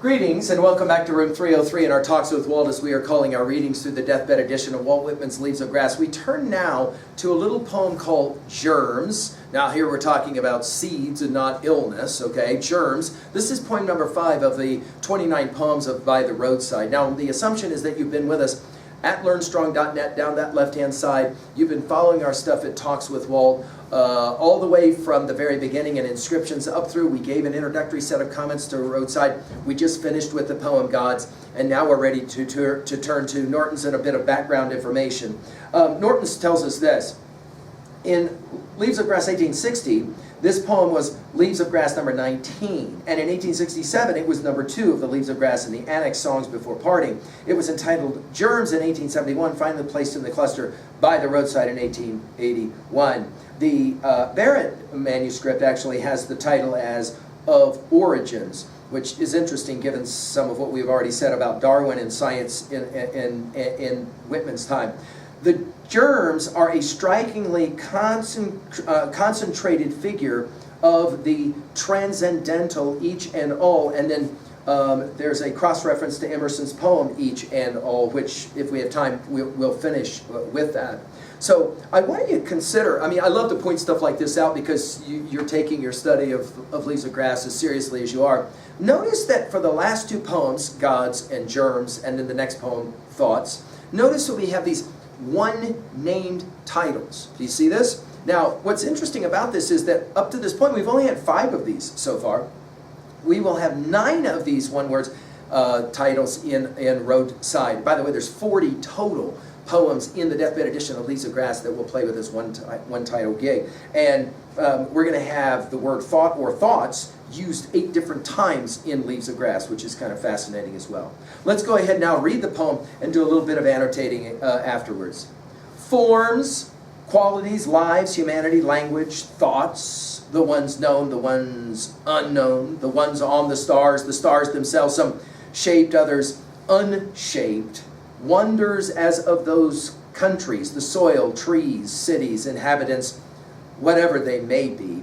Greetings and welcome back to room 303 in our Talks with Walt, as we are calling our readings through the deathbed edition of Walt Whitman's Leaves of Grass. We turn now to a little poem called Germs. Now here we're talking about seeds and not illness, okay? Germs. This is poem number 5 of the 29 poems of By the Roadside. Now the assumption is that you've been with us at learnstrong.net, down that left-hand side. You've been following our stuff at Talks with Walt all the way from the very beginning and inscriptions up through. We gave an introductory set of comments to Roadside. We just finished with the poem Gods, and now we're ready to turn to Norton's and a bit of background information. Norton's tells us this. In Leaves of Grass 1860, this poem was Leaves of Grass number 19, and in 1867 it was number 2 of the Leaves of Grass in the Annex Songs Before Parting. It was entitled Germs in 1871, finally placed in the cluster By the Roadside in 1881. The Barrett manuscript actually has the title as Of Origins, which is interesting given some of what we've already said about Darwin and science in Whitman's time. The germs are a strikingly concentrated figure of the transcendental each and all, and then there's a cross-reference to Emerson's poem Each and All, which, if we have time, we'll finish with that. So I want you to consider, I mean, I love to point stuff like this out because you're taking your study of Leaves of Grass as seriously as you are. Notice that for the last 2 poems, Gods and Germs, and then the next poem, Thoughts, notice that we have these one-named titles. Do you see this? Now, what's interesting about this is that up to this point, we've only had 5 of these so far. We will have 9 of these one-words titles in Roadside. By the way, there's 40 total poems in the deathbed edition of Leaves of Grass that will play with this one title gig. And we're going to have the word thought or thoughts used 8 different times in Leaves of Grass, which is kind of fascinating as well. Let's go ahead now, read the poem, and do a little bit of annotating afterwards. Forms, qualities, lives, humanity, language, thoughts, the ones known, the ones unknown, the ones on the stars themselves, some shaped, others unshaped, wonders as of those countries, the soil, trees, cities, inhabitants, whatever they may be,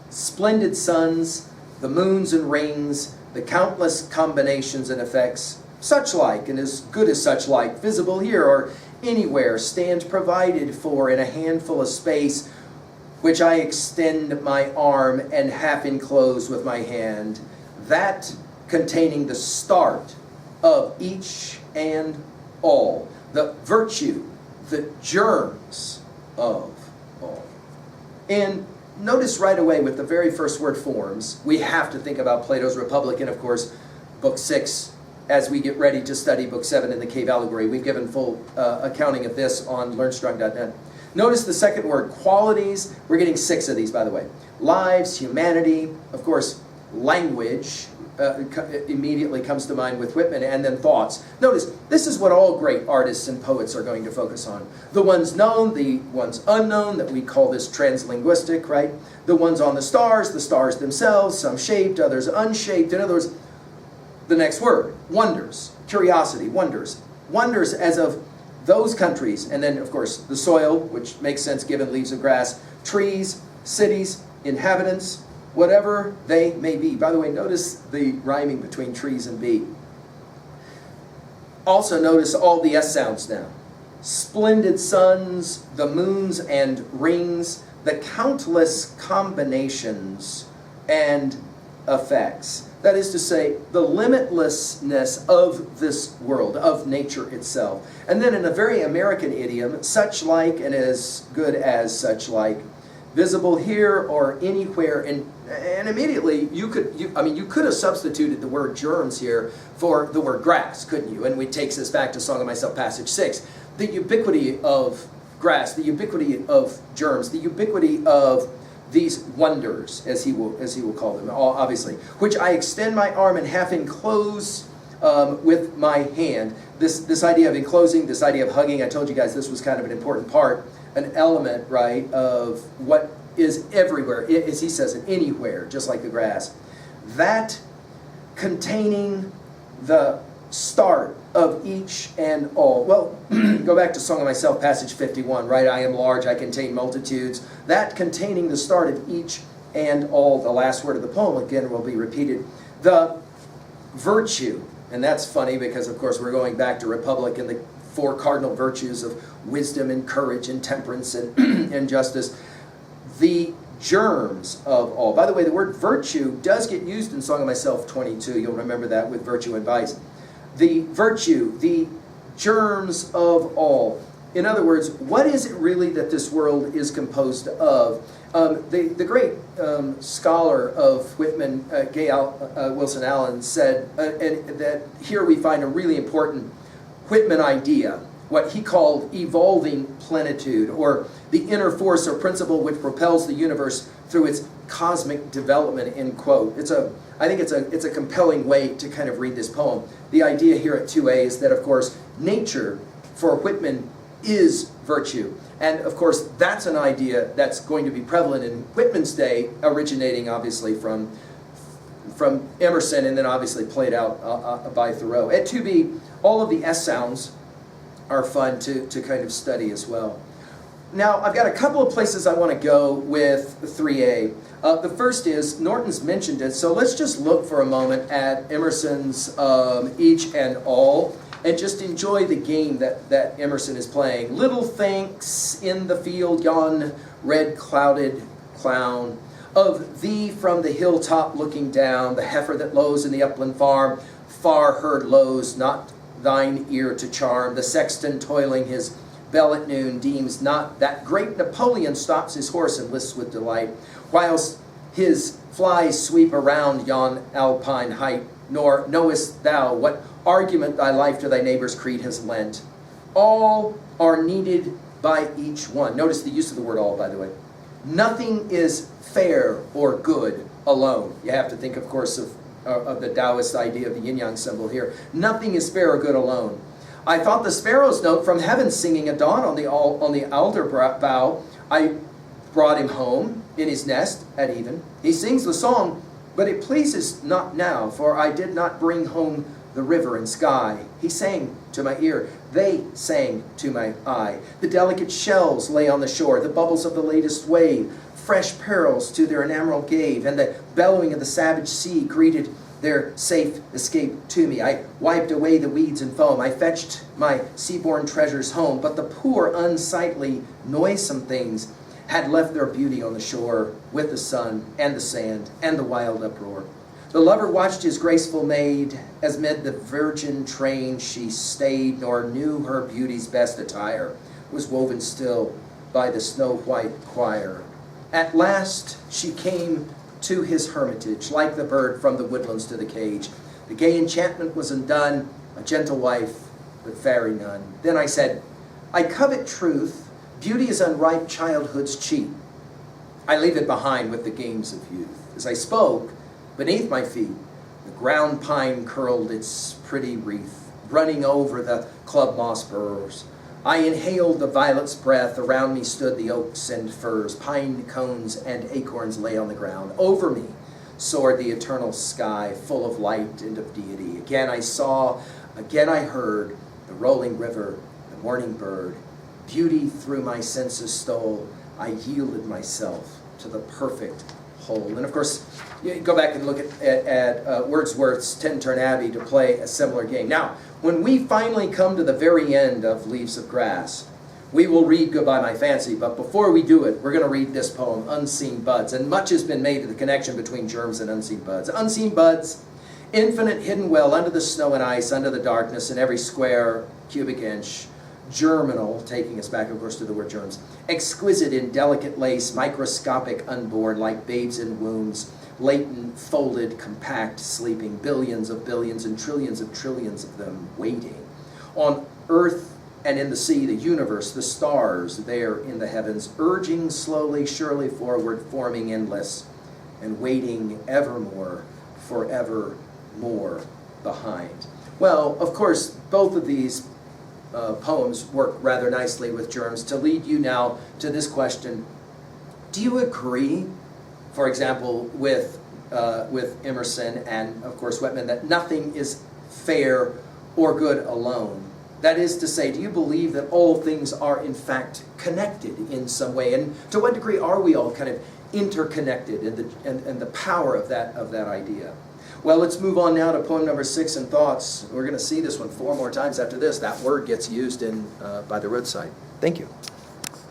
splendid suns, the moons and rings, the countless combinations and effects, such like and as good as such like, visible here or anywhere, stand provided for in a handful of space, which I extend my arm and half enclose with my hand, that containing the start of each and all, the virtue, the germs of all. And notice right away with the very first word, forms, we have to think about Plato's Republic and, of course, Book 6 as we get ready to study Book 7 in the Cave Allegory. We've given full accounting of this on learnstrong.net. Notice the second word, qualities. We're getting 6 of these, by the way. Lives, humanity, of course, language immediately comes to mind with Whitman, and then thoughts. Notice, this is what all great artists and poets are going to focus on. The ones known, the ones unknown, that we call this translinguistic, right? The ones on the stars themselves, some shaped, others unshaped. In other words, the next word, wonders, curiosity, wonders. Wonders as of those countries, and then, of course, the soil, which makes sense given Leaves of Grass, trees, cities, inhabitants, whatever they may be. By the way, notice the rhyming between trees and bee. Also notice all the S sounds now. Splendid suns, the moons and rings, the countless combinations and effects. That is to say, the limitlessness of this world, of nature itself. And then in a very American idiom, such like and as good as such like, visible here or anywhere, and immediately you could have substituted the word germs here for the word grass, couldn't you? And it takes us back to Song of Myself, passage 6. The ubiquity of grass, the ubiquity of germs, the ubiquity of these wonders, as he will call them, obviously, which I extend my arm and half enclose with my hand. This idea of enclosing, this idea of hugging, I told you guys this was kind of an important part, an element, right, of what is everywhere, as he says it, anywhere, just like the grass. That containing the start of each and all. Well, go back to Song of Myself, passage 51, right? I am large, I contain multitudes. That containing the start of each and all. The last word of the poem, again, will be repeated. The virtue. And that's funny because, of course, we're going back to Republic and the four cardinal virtues of wisdom and courage and temperance and, and justice. The germs of all. By the way, the word virtue does get used in Song of Myself 22. You'll remember that with virtue and vice. The virtue, the germs of all. In other words, what is it really that this world is composed of? The great scholar of Whitman, Wilson Allen, said and that here we find a really important Whitman idea, what he called evolving plenitude, or the inner force or principle which propels the universe through its cosmic development, end quote. I think it's a compelling way to kind of read this poem. The idea here at 2a is that, of course, nature for Whitman is virtue. And of course, that's an idea that's going to be prevalent in Whitman's day, originating obviously from Emerson and then obviously played out by Thoreau. At 2b, all of the S sounds are fun to kind of study as well. Now, I've got a couple of places I want to go with 3a. The first is, Norton's mentioned it, so let's just look for a moment at Emerson's Each and All, and just enjoy the game that Emerson is playing. Little thanks in the field, yon red clouded clown, of thee from the hilltop looking down, the heifer that lows in the upland farm, far heard lows, not thine ear to charm. The sexton toiling his bell at noon deems not that great Napoleon stops his horse and lists with delight, whilst his flies sweep around yon alpine height, nor knowest thou what argument thy life to thy neighbor's creed has lent. All are needed by each one. Notice the use of the word all, by the way. Nothing is fair or good alone. You have to think, of course, of the Taoist idea of the yin-yang symbol here. Nothing is fair or good alone. I thought the sparrow's note from heaven singing at dawn on the alder bough. I brought him home in his nest at even. He sings the song, but it pleases not now, for I did not bring home the river and sky. He sang to my ear, they sang to my eye. The delicate shells lay on the shore, the bubbles of the latest wave, fresh pearls to their enamoral gave, and the bellowing of the savage sea greeted their safe escape to me. I wiped away the weeds and foam. I fetched my seaborne treasures home, but the poor, unsightly, noisome things had left their beauty on the shore with the sun and the sand and the wild uproar. The lover watched his graceful maid, as mid the virgin train she stayed, nor knew her beauty's best attire was woven still by the snow-white choir. At last she came to his hermitage, like the bird from the woodlands to the cage. The gay enchantment was undone, a gentle wife, but fairy none. Then I said, I covet truth, beauty is unripe childhood's cheat. I leave it behind with the games of youth. As I spoke, beneath my feet, the ground pine curled its pretty wreath, running over the club moss burrs. I inhaled the violet's breath. Around me stood the oaks and firs. Pine cones and acorns lay on the ground. Over me soared the eternal sky, full of light and of deity. Again I saw, again I heard, the rolling river, the morning bird. Beauty through my senses stole. I yielded myself to the perfect whole. And of course, you go back and look at Wordsworth's Tintern Abbey to play a similar game. Now, when we finally come to the very end of Leaves of Grass, we will read Goodbye My Fancy, but before we do it, we're going to read this poem, Unseen Buds, and much has been made of the connection between germs and unseen buds. Unseen buds, infinite hidden well under the snow and ice, under the darkness in every square cubic inch, germinal, taking us back, of course, to the word germs, exquisite in delicate lace, microscopic unborn, like babes in wombs, latent, folded, compact, sleeping, billions and trillions of them waiting. On earth and in the sea, the universe, the stars there in the heavens, urging slowly, surely forward, forming endless, and waiting evermore, forevermore behind. Well, of course, both of these poems work rather nicely with germs to lead you now to this question. Do you agree, for example, with Emerson and, of course, Whitman, that nothing is fair or good alone? That is to say, do you believe that all things are in fact connected in some way? And to what degree are we all kind of interconnected, and the power of that idea. Well, let's move on now to poem number 6, in Thoughts. We're going to see this one 4 more times after this. That word gets used in by the roadside. Thank you.